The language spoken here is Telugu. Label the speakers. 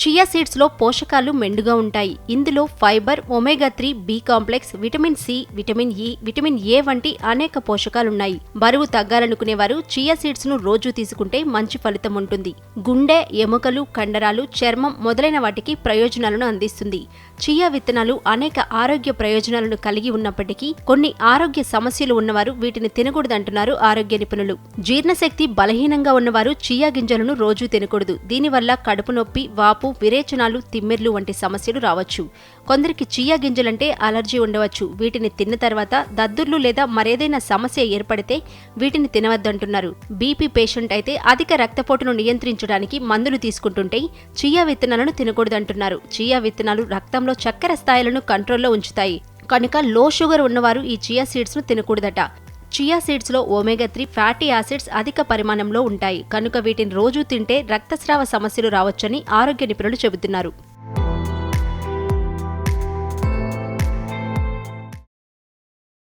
Speaker 1: చియా సీడ్స్ లో పోషకాలు మెండుగా ఉంటాయి. ఇందులో fibre, omega 3, B complex, vitamin C, vitamin E, vitamin A వంటి అనేక పోషకాలున్నాయి. బరువు తగ్గాలనుకునేవారు చియా సీడ్స్ ను రోజు తీసుకుంటే మంచి ఫలితం ఉంటుంది. గుండె, ఎముకలు, కండరాలు, చర్మం మొదలైన వాటికి ప్రయోజనాలను అందిస్తుంది. చియా విత్తనాలు అనేక ఆరోగ్య ప్రయోజనాలను కలిగి ఉన్నప్పటికీ కొన్ని ఆరోగ్య సమస్యలు ఉన్నవారు వీటిని తినకూడదంటున్నారు ఆరోగ్య నిపుణులు. జీర్ణశక్తి బలహీనంగా ఉన్నవారు చియా గింజలను రోజూ తినకూడదు. దీనివల్ల కడుపు నొప్పి, వాపు, విరేచనాలు, తిమ్మిర్లు వంటి సమస్యలు రావచ్చు. కొందరికి చియా గింజలంటే అలర్జీ ఉండవచ్చు. వీటిని తిన్న తర్వాత దద్దుర్లు లేదా మరేదైనా సమస్య ఏర్పడితే వీటిని తినవద్దంటున్నారు. బీపీ పేషెంట్ అయితే అధిక రక్తపోటును నియంత్రించడానికి మందులు తీసుకుంటుంటే చియా విత్తనాలను తినకూడదంటున్నారు. చియా విత్తనాలు రక్తంలో చక్కెర స్థాయిలను కంట్రోల్లో ఉంచుతాయి కనుక లో షుగర్ ఉన్నవారు ఈ చియా సీడ్స్ ను తినకూడదట. చియా సీడ్స్ లో ఒమేగా 3 ఫ్యాటీ యాసిడ్స్ అధిక పరిమాణంలో ఉంటాయి కనుక వీటిని రోజూ తింటే రక్తస్రావ సమస్యలు రావచ్చని ఆరోగ్య నిపుణులు చెబుతున్నారు.